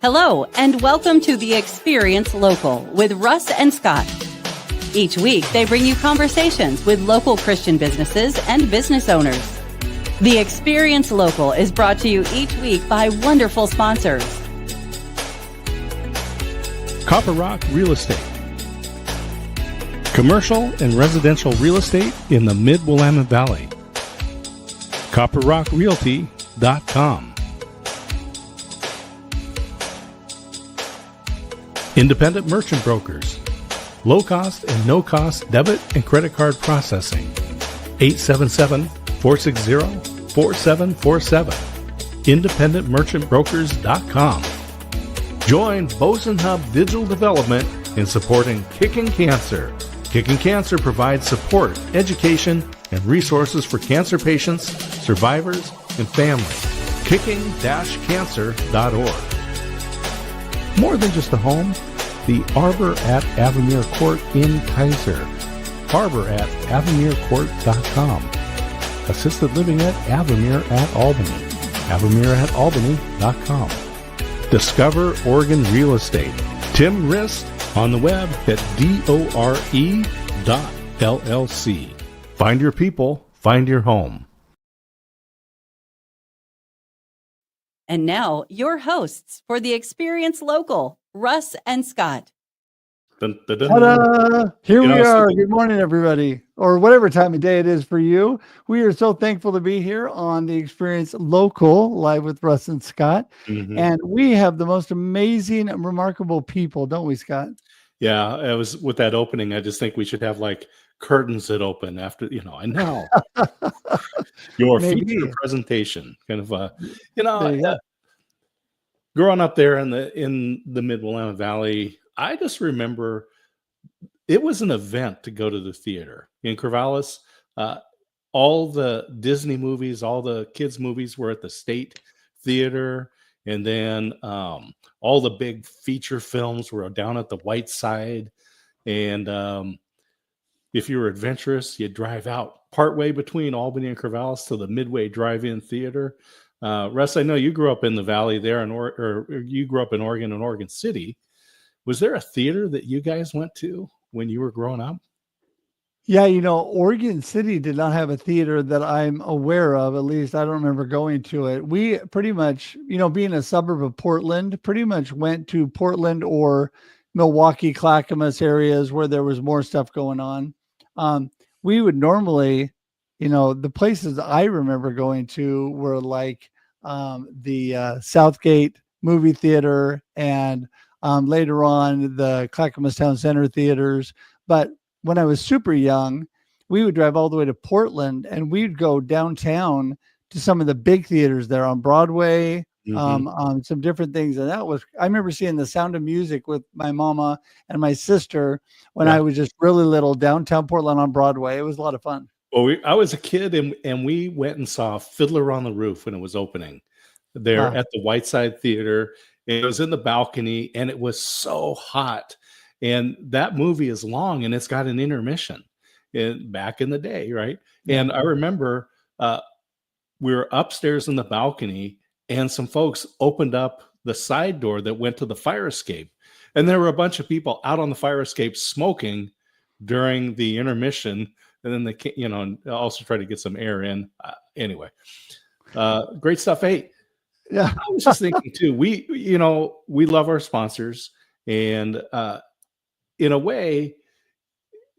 Hello, and welcome to the Experience Local with Russ and Scott. Each week, they bring you conversations with local Christian businesses and business owners. The Experience Local is brought to you each week by wonderful sponsors. Copper Rock Real Estate. Commercial and residential real estate in the Mid-Willamette Valley. CopperRockRealty.com. Independent Merchant Brokers. Low-cost and no-cost debit and credit card processing. 877-460-4747. IndependentMerchantBrokers.com. Join Boson Hub Digital Development in supporting Kicking Cancer. Kicking Cancer provides support, education, and resources for cancer patients, survivors, and families. Kicking-cancer.org. More than just a home, the Arbor at Avamere Court in Kaiser. Arbor at AvamereCourt.com. Assisted living at Avamere at Albany. Avamere at Albany.com. Discover Oregon Real Estate. Tim Rist on the web at DORE.LLC. Find your people, find your home. And now, your hosts for the Experience Local, Russ and Scott. Dun, dun, dun. Ta-da! Here we are. Good morning, everybody, or whatever time of day it is for you. We are so thankful to be here on the Experience Local, live with Russ and Scott. Mm-hmm. And we have the most amazing and remarkable people, don't we, Scott? Yeah, it was with that opening. I just think we should have like curtains that open after, I know your feature presentation kind of, growing up there in the Mid-Willamette Valley. I just remember it was an event to go to the theater in Corvallis. All the Disney movies, all the kids movies were at the State Theater. And then all the big feature films were down at the White Side. And if you were adventurous, you'd drive out partway between Albany and Corvallis to the Midway Drive-In Theater. Russ, I know you grew up in the Valley there, or you grew up in Oregon and Oregon City. Was there a theater that you guys went to when you were growing up? Yeah, Oregon City did not have a theater that I'm aware of. At least I don't remember going to it. We pretty much, being a suburb of Portland, pretty much went to Portland or Milwaukee, Clackamas areas where there was more stuff going on. We would normally, the places I remember going to were like the Southgate movie theater and later on the Clackamas Town Center theaters. But when I was super young, we would drive all the way to Portland and we'd go downtown to some of the big theaters there on Broadway, on some different things. And I remember seeing The Sound of Music with my mama and my sister when I was just really little, downtown Portland on Broadway. It was a lot of fun. Well, I was a kid and we went and saw Fiddler on the Roof when it was opening there at the Whiteside Theater. It was in the balcony and it was so hot. And that movie is long and it's got an intermission back in the day, right? And I remember we were upstairs in the balcony and some folks opened up the side door that went to the fire escape. And there were a bunch of people out on the fire escape smoking during the intermission. And then they, also try to get some air in. Anyway, great stuff. Hey, I was just thinking too, we love our sponsors. And in a way,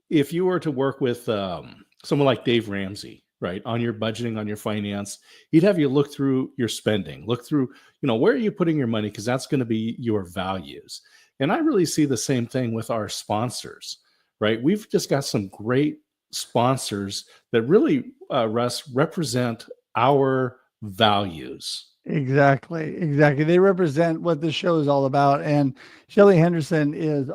if you were to work with someone like Dave Ramsey, right, on your budgeting, on your finance, he'd have you look through your spending, look through, where are you putting your money? Because that's going to be your values. And I really see the same thing with our sponsors, right? We've just got some great sponsors that really, Russ, represent our values. Exactly. They represent what this show is all about. And Shelley Henderson is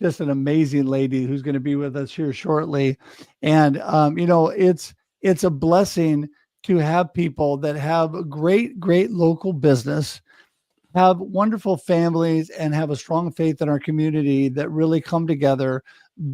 just an amazing lady who's going to be with us here shortly. And, it's a blessing to have people that have great local business, have wonderful families, and have a strong faith in our community that really come together,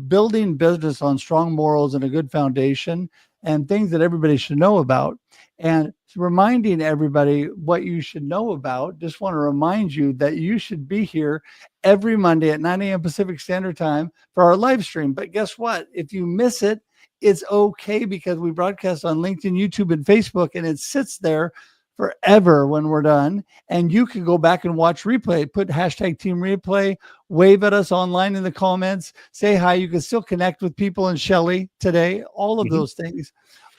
building business on strong morals and a good foundation. and things that everybody should know about. And reminding everybody what you should know about, just want to remind you that you should be here every Monday at 9 a.m. Pacific Standard Time for our live stream. But guess what? If you miss it, it's okay, because we broadcast on LinkedIn, YouTube, and Facebook, and it sits there forever when we're done. And you can go back and watch replay, put hashtag Team Replay, wave at us online in the comments, say hi. You can still connect with people in Shelley today, all of those things.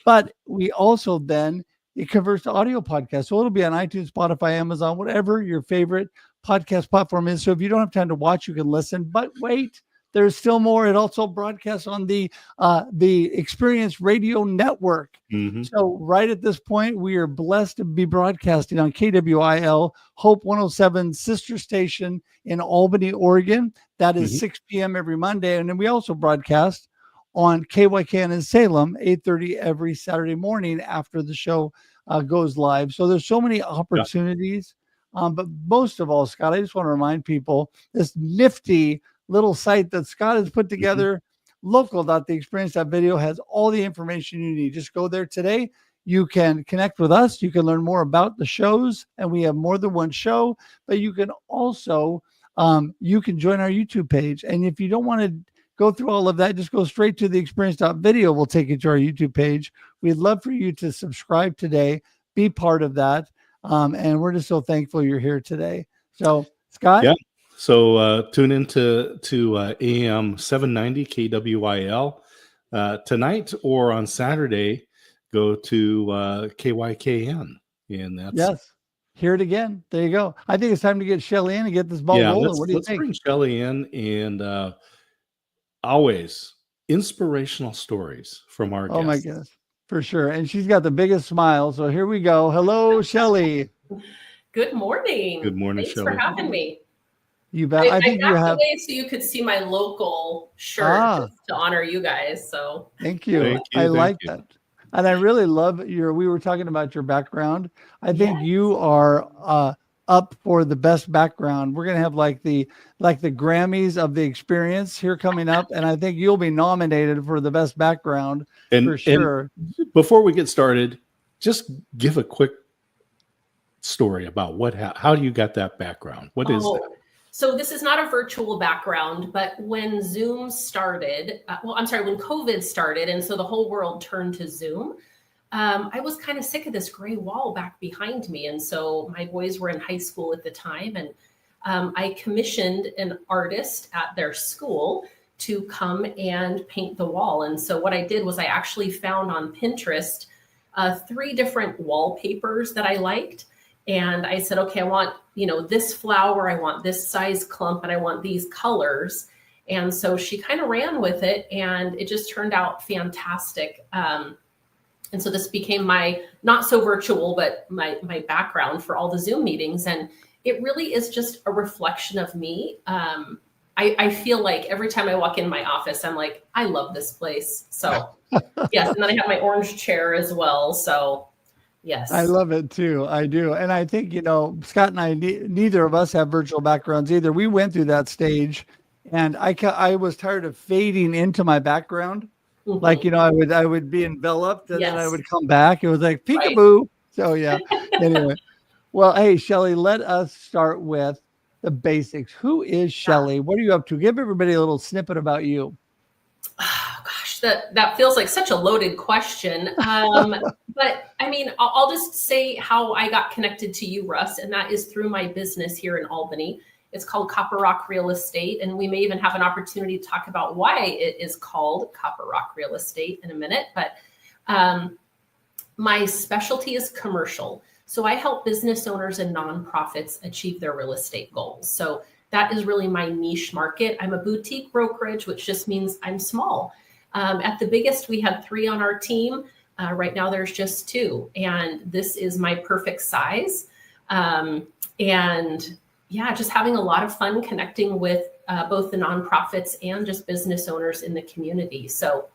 But we also then, it converts to audio podcast. So it'll be on iTunes, Spotify, Amazon, whatever your favorite podcast platform is. So if you don't have time to watch, you can listen. But wait, there's still more. It also broadcasts on the Experience Radio Network. So right at this point, we are blessed to be broadcasting on KWIL, Hope 107 sister station in Albany, Oregon. That is 6 p.m. every Monday. And then we also broadcast on KYKN in Salem, 8:30 every Saturday morning after the show goes live. So there's so many opportunities. But most of all, Scott, I just want to remind people this nifty little site that Scott has put together, local.theexperience.video, has all the information you need. Just go there today. You can connect with us. You can learn more about the shows, and we have more than one show, but you can also, you can join our YouTube page. And if you don't want to go through all of that, just go straight to the experience.video. We'll take you to our YouTube page. We'd love for you to subscribe today, be part of that. And we're just so thankful you're here today. So, Scott? Yeah. So tune into AM 790 KWIL tonight, or on Saturday, go to KYKN. And that's hear it again. There you go. I think it's time to get Shelley in and get this ball rolling. What do you think? Let's bring Shelley in, and always inspirational stories from our guests. Oh my goodness, for sure. And she's got the biggest smile. So here we go. Hello, Shelley. Good morning. Good morning, Thanks Shelley. for having me. You bet. I think you have away so you could see my local shirt to honor you guys. So thank you. I like that. And I really love we were talking about your background. I think you are up for the best background. We're going to have like the Grammys of the experience here coming up. And I think you'll be nominated for the best background for sure. And before we get started, just give a quick story about how you got that background. What is that? So this is not a virtual background, but when Zoom started, when COVID started, and so the whole world turned to Zoom, I was kind of sick of this gray wall back behind me. And so my boys were in high school at the time, and I commissioned an artist at their school to come and paint the wall. And so what I did was I actually found on Pinterest 3 different wallpapers that I liked. And I said, okay, I want, this flower, I want this size clump, and I want these colors. And so she kind of ran with it, and it just turned out fantastic. And so this became my, not so virtual, but my background for all the Zoom meetings. And it really is just a reflection of me. I feel like every time I walk in my office, I'm like, I love this place. So yes. And then I have my orange chair as well. So yes. I love it too. I do. And I think, Scott and I, neither of us have virtual backgrounds either. We went through that stage, and I was tired of fading into my background. Mm-hmm. Like, I would be enveloped, and then I would come back. It was like peekaboo. Right. So yeah. Anyway. Well, hey, Shelley, let us start with the basics. Who is Shelley? What are you up to? Give everybody a little snippet about you. Oh, gosh, that feels like such a loaded question. But I mean, I'll just say how I got connected to you, Russ, and that is through my business here in Albany. It's called Copper Rock Real Estate, and we may even have an opportunity to talk about why it is called Copper Rock Real Estate in a minute. But my specialty is commercial. So I help business owners and nonprofits achieve their real estate goals. So that is really my niche market. I'm a boutique brokerage, which just means I'm small. At the biggest, we had 3 on our team. Right now, there's just 2. And this is my perfect size. And yeah, just having a lot of fun connecting with both the nonprofits and just business owners in the community. So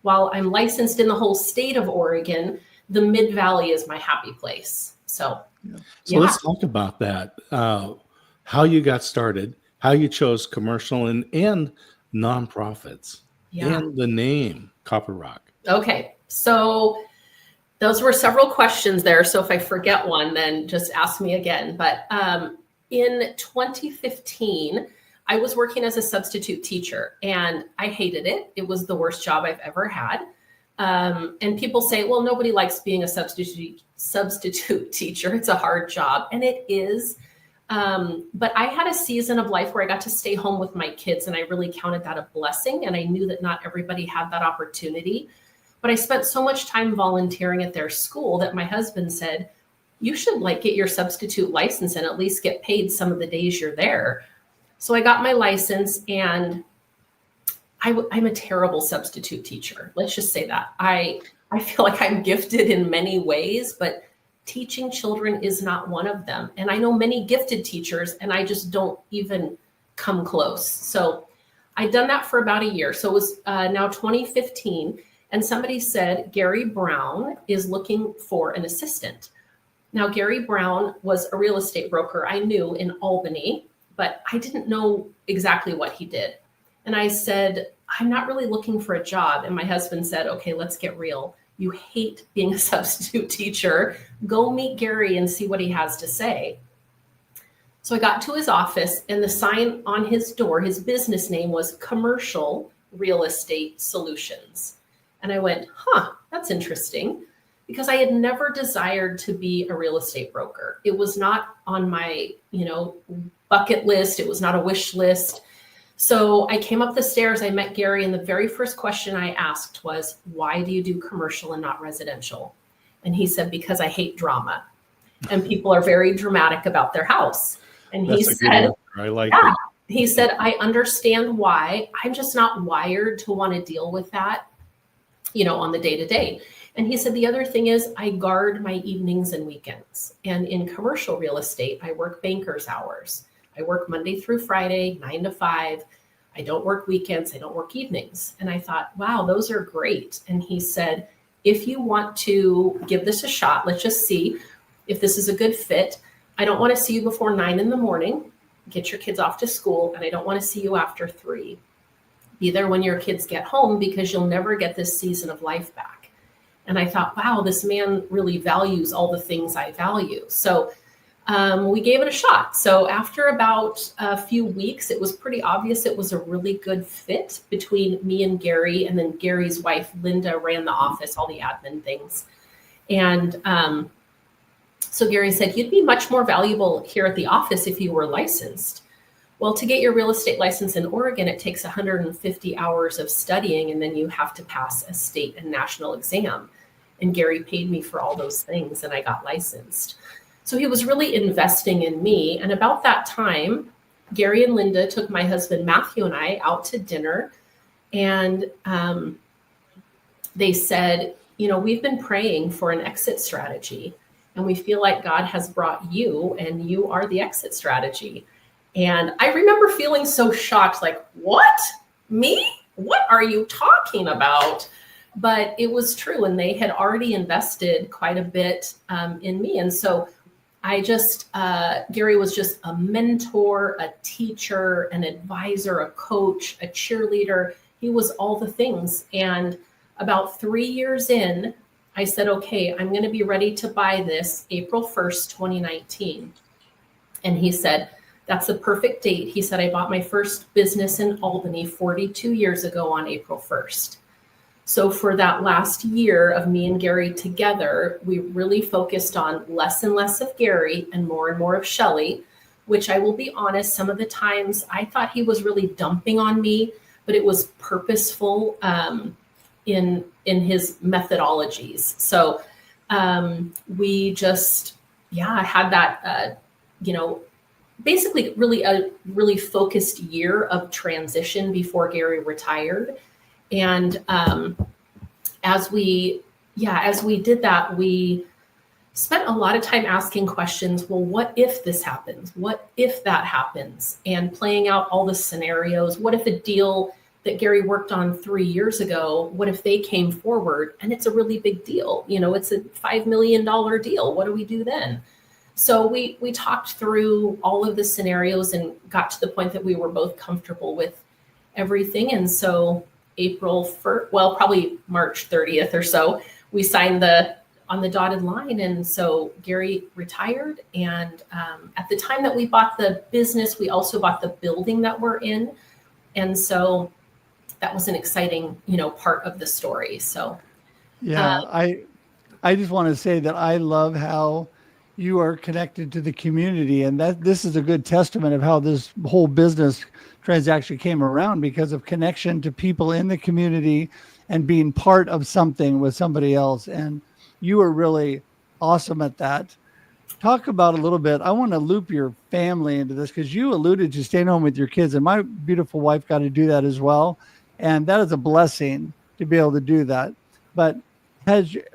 while I'm licensed in the whole state of Oregon, the Mid-Valley is my happy place. So let's talk about that. How you got started, how you chose commercial and nonprofits, and the name Copper Rock. Okay. So those were several questions there. So if I forget one, then just ask me again. But in 2015, I was working as a substitute teacher and I hated it. It was the worst job I've ever had. And people say, well, nobody likes being a substitute teacher. It's a hard job. And it is. But I had a season of life where I got to stay home with my kids, and I really counted that a blessing. And I knew that not everybody had that opportunity. But I spent so much time volunteering at their school that my husband said, you should get your substitute license and at least get paid some of the days you're there. So I got my license, and I'm a terrible substitute teacher. Let's just say that. I feel like I'm gifted in many ways, but teaching children is not one of them. And I know many gifted teachers, and I just don't even come close. So I'd done that for about a year. So it was now 2015. And somebody said, Gary Brown is looking for an assistant. Now, Gary Brown was a real estate broker I knew in Albany, but I didn't know exactly what he did. And I said, I'm not really looking for a job. And my husband said, okay, let's get real. You hate being a substitute teacher. Go meet Gary and see what he has to say. So I got to his office, and the sign on his door, his business name was Commercial Real Estate Solutions. And I went, that's interesting, because I had never desired to be a real estate broker. It was not on my, bucket list. It was not a wish list. So I came up the stairs, I met Gary, and the very first question I asked was, why do you do commercial and not residential? And he said, because I hate drama. And people are very dramatic about their house. And he said, I like it. He said, I understand why. I'm just not wired to want to deal with that, on the day-to-day. And he said, the other thing is I guard my evenings and weekends. And in commercial real estate, I work banker's hours. I work Monday through Friday, 9 to 5. I don't work weekends. I don't work evenings. And I thought, wow, those are great. And he said, if you want to give this a shot, let's just see if this is a good fit. I don't want to see you before 9 in the morning. Get your kids off to school. And I don't want to see you after 3. Be there when your kids get home, because you'll never get this season of life back. And I thought, wow, this man really values all the things I value. So we gave it a shot. So after about a few weeks, it was pretty obvious it was a really good fit between me and Gary. And then Gary's wife, Linda, ran the office, all the admin things. And so Gary said, you'd be much more valuable here at the office if you were licensed. Well, to get your real estate license in Oregon, it takes 150 hours of studying, and then you have to pass a state and national exam. And Gary paid me for all those things, and I got licensed. So he was really investing in me. And about that time, Gary and Linda took my husband, Matthew, and I out to dinner. And they said, we've been praying for an exit strategy, and we feel like God has brought you, and you are the exit strategy. And I remember feeling so shocked, like, what? Me? What are you talking about? But it was true. And they had already invested quite a bit in me. And so Gary was just a mentor, a teacher, an advisor, a coach, a cheerleader. He was all the things. And about 3 years in, I said, okay, I'm going to be ready to buy this April 1st, 2019. And he said, that's the perfect date. He said, I bought my first business in Albany 42 years ago on April 1st. So for that last year of me and Gary together, we really focused on less and less of Gary and more of Shelley, which I will be honest, some of the times I thought he was really dumping on me, but it was purposeful in his methodologies. So we just, had that, basically really a really focused year of transition before Gary retired. And as we did that, we spent a lot of time asking questions. Well, what if this happens? What if that happens? And playing out all the scenarios. What if a deal that Gary worked on 3 years ago, what if they came forward and it's a really big deal? It's a $5 million deal. What do we do then? So we talked through all of the scenarios and got to the point that we were both comfortable with everything. And so April 1st, well, probably March 30th or so, we signed on the dotted line. And so Gary retired. And at the time that we bought the business, we also bought the building that we're in. And so that was an exciting, part of the story. So, yeah, I just want to say that I love how you are connected to the community, and that this is a good testament of how this whole business transaction came around, because of connection to people in the community and being part of something with somebody else. And you are really awesome at that. Talk about a little bit. I want to loop your family into this, because you alluded to staying home with your kids, and my beautiful wife got to do that as well. And that is a blessing to be able to do that. But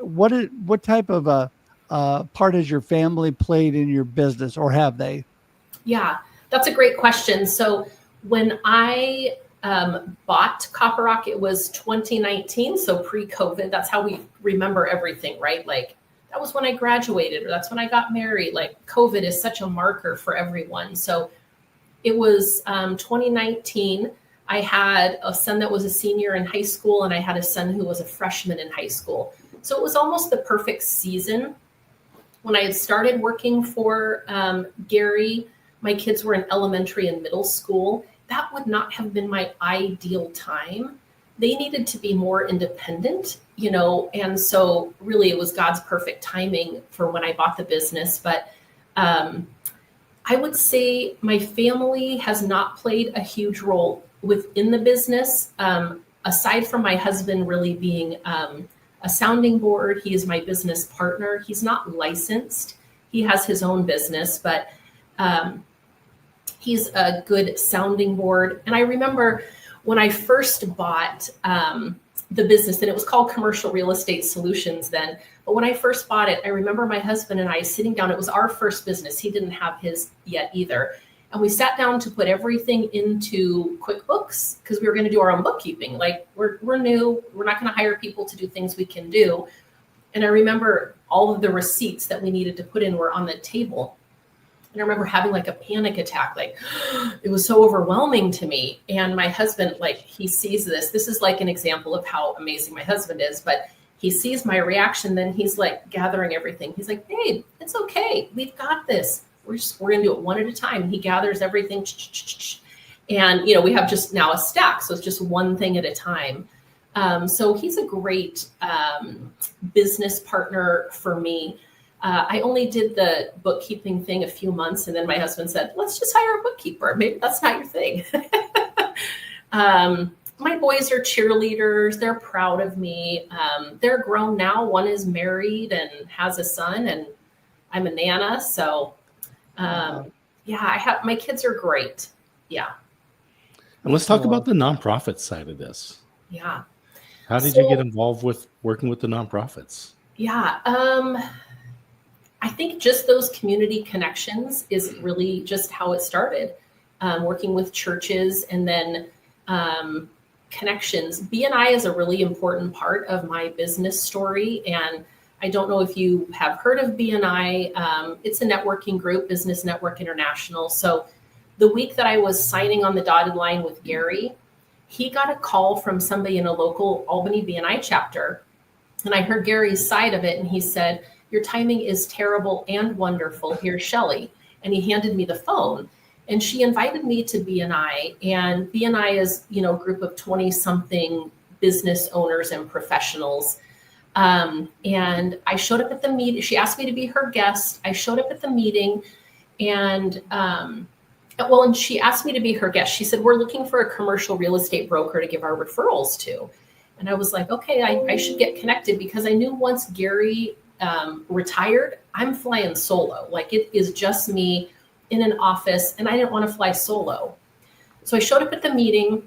what type of a part has your family played in your business, or have they? Yeah, that's a great question. So when I bought Copper Rock, it was 2019, so pre-COVID. That's how we remember everything, right? Like, that was when I graduated, or that's when I got married. Like, COVID is such a marker for everyone. So it was 2019. I had a son that was a senior in high school, and I had a son who was a freshman in high school. So it was almost the perfect season. When I had started working for Gary, my kids were in elementary and middle school. That would not have been my ideal time. They needed to be more independent, and so really it was God's perfect timing for when I bought the business. But I would say my family has not played a huge role within the business, aside from my husband really being a sounding board. He is my business partner. He's not licensed. He has his own business, but he's a good sounding board. And I remember when I first bought the business, and it was called Commercial Real Estate Solutions then. But when I first bought it, I remember my husband and I sitting down. It was our first business. He didn't have his yet either. And we sat down to put everything into QuickBooks, because we were going to do our own bookkeeping. Like, we're new. We're not going to hire people to do things we can do. And I remember all of the receipts that we needed to put in were on the table. And I remember having like a panic attack. Like, it was so overwhelming to me. And my husband, like, he sees this. This is like an example of how amazing my husband is. But he sees my reaction. Then he's like gathering everything. He's like, babe, it's okay. We've got this. We're going to do it one at a time. And he gathers everything. And, we have just now a stack. So it's just one thing at a time. So he's a great business partner for me. I only did the bookkeeping thing a few months, and then my husband said, let's just hire a bookkeeper. Maybe that's not your thing. My boys are cheerleaders. They're proud of me. They're grown now. One is married and has a son, and I'm a nana. So my kids are great. Yeah. And let's talk about the nonprofit side of this. Yeah. How did you get involved with working with the nonprofits? Yeah. I think just those community connections is really just how it started. Working with churches, and then connections. BNI is a really important part of my business story. And I don't know if you have heard of BNI. It's a networking group, Business Network International. So the week that I was signing on the dotted line with Gary, he got a call from somebody in a local Albany BNI chapter. And I heard Gary's side of it. And he said, your timing is terrible and wonderful. Here's Shelley. And he handed me the phone. And she invited me to BNI. And BNI is, a group of 20-something business owners and professionals. And I showed up at the meeting. She asked me to be her guest. I showed up at the meeting, and and she asked me to be her guest. She said, we're looking for a commercial real estate broker to give our referrals to. And I was like, okay, I should get connected, because I knew once Gary retired, I'm flying solo. Like, it is just me in an office, and I didn't want to fly solo. So I showed up at the meeting,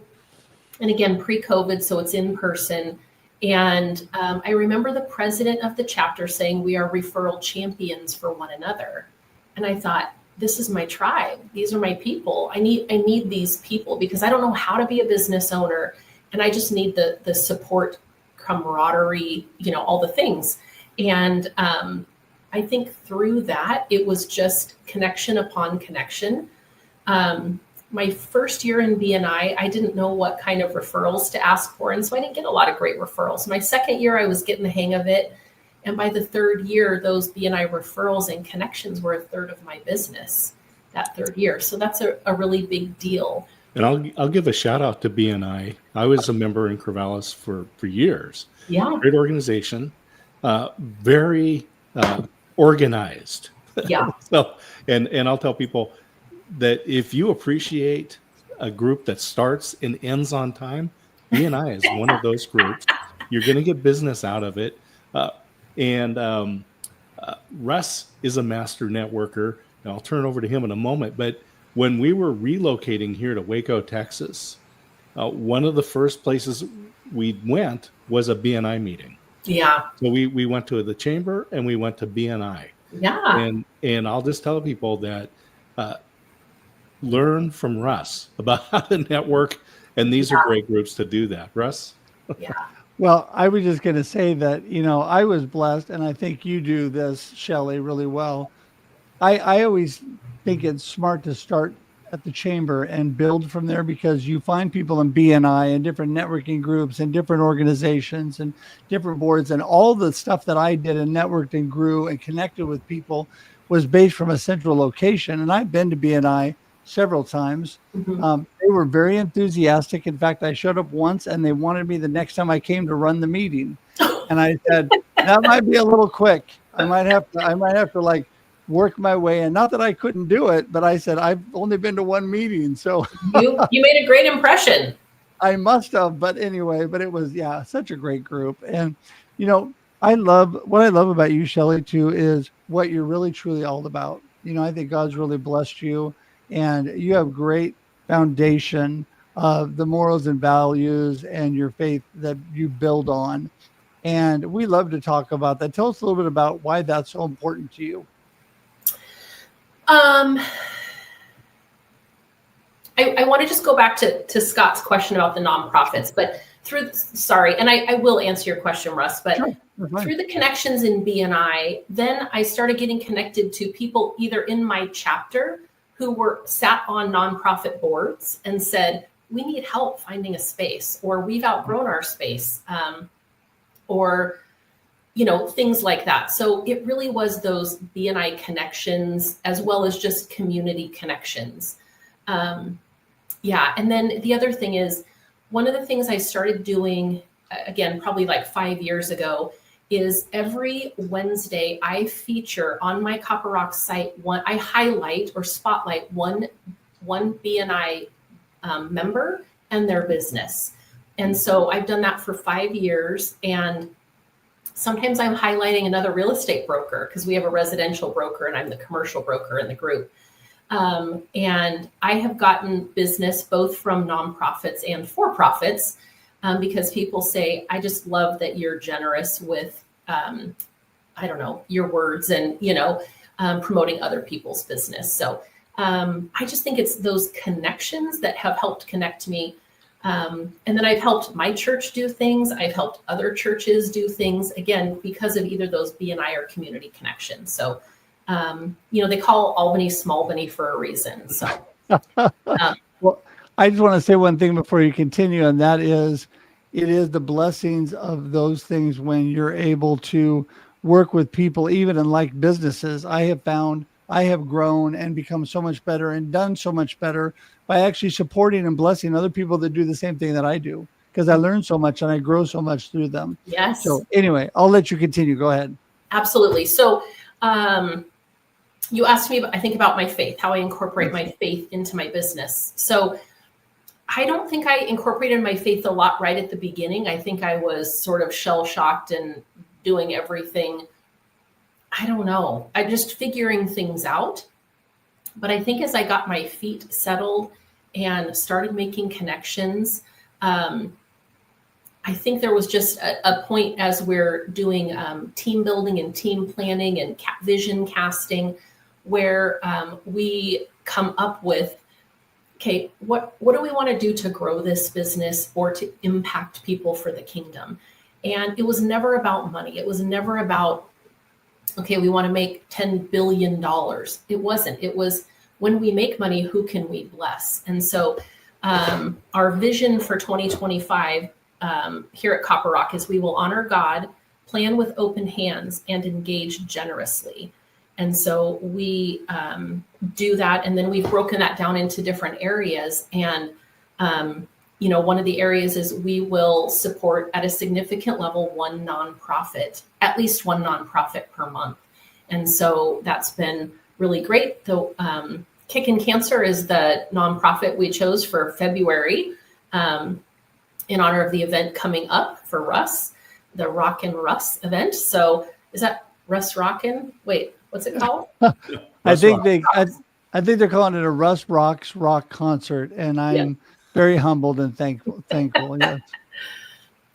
and again, pre-COVID, so it's in person. And I remember the president of the chapter saying, we are referral champions for one another. And I thought, this is my tribe. These are my people. I need these people, because I don't know how to be a business owner. And I just need the support, camaraderie, all the things. And I think through that, it was just connection upon connection. my first year in BNI, I didn't know what kind of referrals to ask for. And so I didn't get a lot of great referrals. My second year, I was getting the hang of it. And by the third year, those BNI referrals and connections were a third of my business that third year. So that's a really big deal. And I'll give a shout out to BNI. I was a member in Corvallis for years. Yeah. Great organization, very organized. Yeah. So, and I'll tell people that if you appreciate a group that starts and ends on time, BNI is one of those groups. You're going to get business out of it. Russ is a master networker. And I'll turn over to him in a moment. But when we were relocating here to Waco, Texas, one of the first places we went was a BNI meeting. Yeah. So we went to the chamber and we went to BNI. Yeah. And I'll just tell people that learn from Russ about how to network. And these are great groups to do that. Russ? Yeah. Well, I was just going to say that, I was blessed, and I think you do this, Shelley, really well. I always think it's smart to start at the chamber and build from there, because you find people in BNI and different networking groups and different organizations and different boards, and all the stuff that I did and networked and grew and connected with people was based from a central location. And I've been to BNI several times. Mm-hmm. They were very enthusiastic. In fact, I showed up once and they wanted me the next time I came to run the meeting. And I said, that might be a little quick. I might have to like work my way in. Not that I couldn't do it, but I said, I've only been to one meeting. So you made a great impression. I must have, but anyway, but it was, such a great group. And, what I love about you, Shelley, too, is what you're really truly all about. I think God's really blessed you, and you have great foundation of the morals and values and your faith that you build on. And we love to talk about that. Tell us a little bit about why that's so important to you. I want to just go back to Scott's question about the nonprofits, but and I will answer your question, Russ, but Sure, through the connections in BNI, then I started getting connected to people either in my chapter who were sat on nonprofit boards and said, we need help finding a space, or we've outgrown our space, or things like that. So it really was those BNI connections as well as just community connections. And then the other thing is, one of the things I started doing, again, probably like 5 years ago, is every Wednesday I feature on my Copper Rock site I highlight or spotlight one BNI member and their business. And so I've done that for 5 years, and sometimes I'm highlighting another real estate broker, because we have a residential broker and I'm the commercial broker in the group. And I have gotten business both from nonprofits and for-profits, because people say, I just love that you're generous with, your words and, promoting other people's business. So I just think it's those connections that have helped connect me. And then I've helped my church do things. I've helped other churches do things, again, because of either those BNI or community connections. So, they call Albany Smallbany for a reason. So, well, I just want to say one thing before you continue, and that is, it is the blessings of those things when you're able to work with people, even in like businesses. I have found I have grown and become so much better and done so much better by actually supporting and blessing other people that do the same thing that I do, because I learn so much and I grow so much through them. Yes. So anyway, I'll let you continue. Go ahead. Absolutely. So, you asked me, I think, about my faith, how I incorporate my faith into my business. So I don't think I incorporated my faith a lot right at the beginning. I think I was sort of shell-shocked and doing everything. I don't know. I'm just figuring things out. But I think as I got my feet settled and started making connections, I think there was just a point as we're doing team building and team planning and vision casting, where we come up with, okay, what do we want to do to grow this business or to impact people for the kingdom? And it was never about money. It was never about, okay, we want to make $10 billion. It wasn't. It was, when we make money, who can we bless? And so our vision for 2025 here at Copper Rock is we will honor God, plan with open hands, and engage generously. And so we do that. And then we've broken that down into different areas. And, one of the areas is we will support at a significant level one nonprofit, at least one nonprofit per month. And so that's been really great. The Kickin' Cancer is the nonprofit we chose for February in honor of the event coming up for Russ, the Rockin' Russ event. So is that Russ Rockin'? Wait, what's it called? I think they're calling it a Russ Rocks rock concert, and I'm very humbled and thankful. Yes.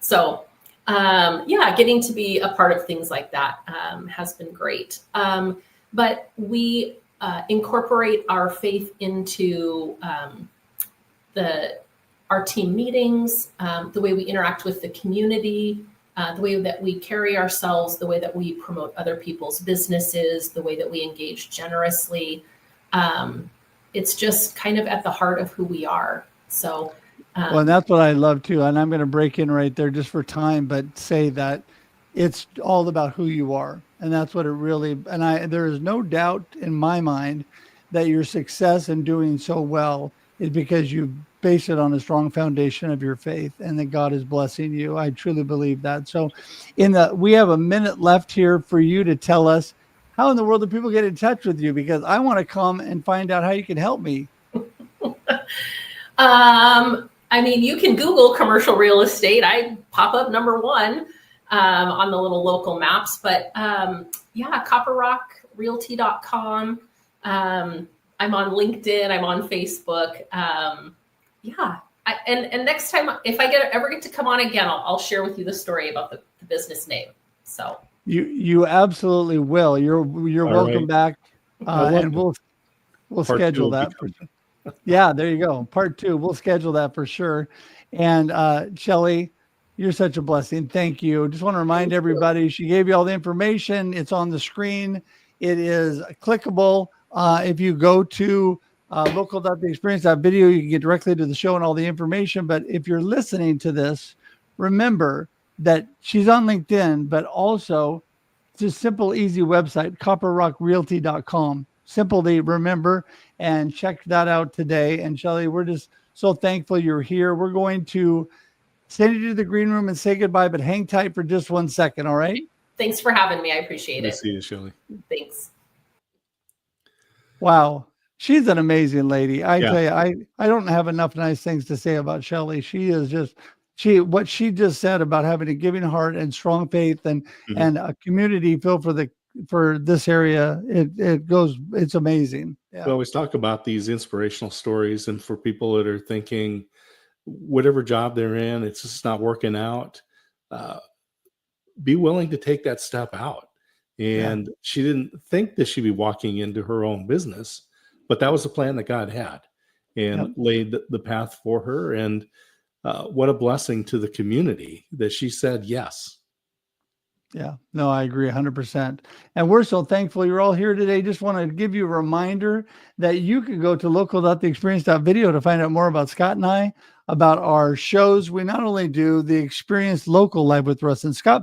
So, getting to be a part of things like that has been great. But we incorporate our faith into our team meetings, the way we interact with the community, the way that we carry ourselves, the way that we promote other people's businesses, the way that we engage generously. It's just kind of at the heart of who we are. So, well, and that's what I love too. And I'm going to break in right there just for time, but say that it's all about who you are. And that's what it really, there is no doubt in my mind that your success in doing so well is because you base it on a strong foundation of your faith and that God is blessing you. I truly believe that. So we have a minute left here for you to tell us how in the world do people get in touch with you? Because I want to come and find out how you can help me. You can Google commercial real estate. I pop up number one on the little local maps, but copperrockrealty.com. I'm on LinkedIn. I'm on Facebook. And next time, if I ever get to come on again, I'll share with you the story about the business name. So you absolutely will. You're welcome back, and we'll schedule that. Yeah, there you go. Part 2. We'll schedule that for sure. And Shelley, you're such a blessing. Thank you. Just want to remind everybody, she gave you all the information. It's on the screen. It is clickable. If you go to local.theexperience.video, you can get directly to the show and all the information. But if you're listening to this, remember that she's on LinkedIn, but also it's a simple, easy website, copperrockrealty.com. Simple to remember, and check that out today. And Shelley, we're just so thankful you're here. We're going to send you to the green room and say goodbye, but hang tight for just 1 second. All right. Thanks for having me. I appreciate it. Nice to see you, Shelley. Thanks. Wow. She's an amazing lady. I tell you, I don't have enough nice things to say about Shelley. She is just, what she just said about having a giving heart and strong faith and a community filled for this area, it's amazing. We always talk about these inspirational stories, and for people that are thinking whatever job they're in, it's just not working out, be willing to take that step out. And she didn't think that she'd be walking into her own business, but that was the plan that God had and laid the path for her. And what a blessing to the community that she said yes. Yeah, no, I agree 100%. And we're so thankful you're all here today. Just want to give you a reminder that you can go to local.theexperience.video to find out more about Scott and I, about our shows. We not only do the Experience Local Live with Russ and Scott,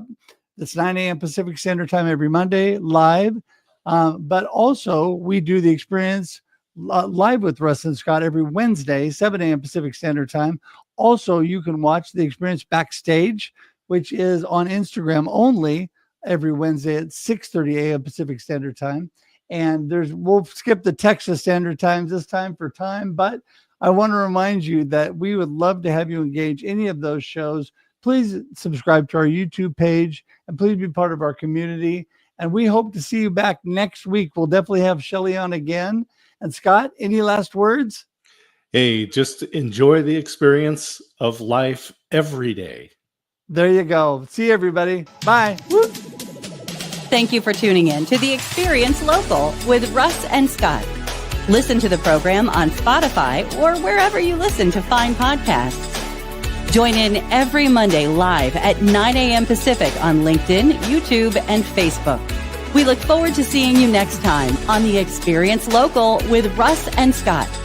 it's 9 a.m. Pacific Standard Time every Monday live, but also we do the Experience Live with Russ and Scott every Wednesday, 7 a.m. Pacific Standard Time. Also, you can watch the Experience Backstage, which is on Instagram only every Wednesday at 6:30 a.m. Pacific Standard Time. And we'll skip the Texas Standard Times this time for time, but I want to remind you that we would love to have you engage any of those shows. Please subscribe to our YouTube page and please be part of our community. And we hope to see you back next week. We'll definitely have Shelley on again. And Scott, any last words? Hey, just enjoy the experience of life every day. There you go. See you, everybody. Bye. Woo. Thank you for tuning in to The Experience Local with Russ and Scott. Listen to the program on Spotify or wherever you listen to fine podcasts. Join in every Monday live at 9 a.m. Pacific on LinkedIn, YouTube, and Facebook. We look forward to seeing you next time on The Experience Local with Russ and Scott.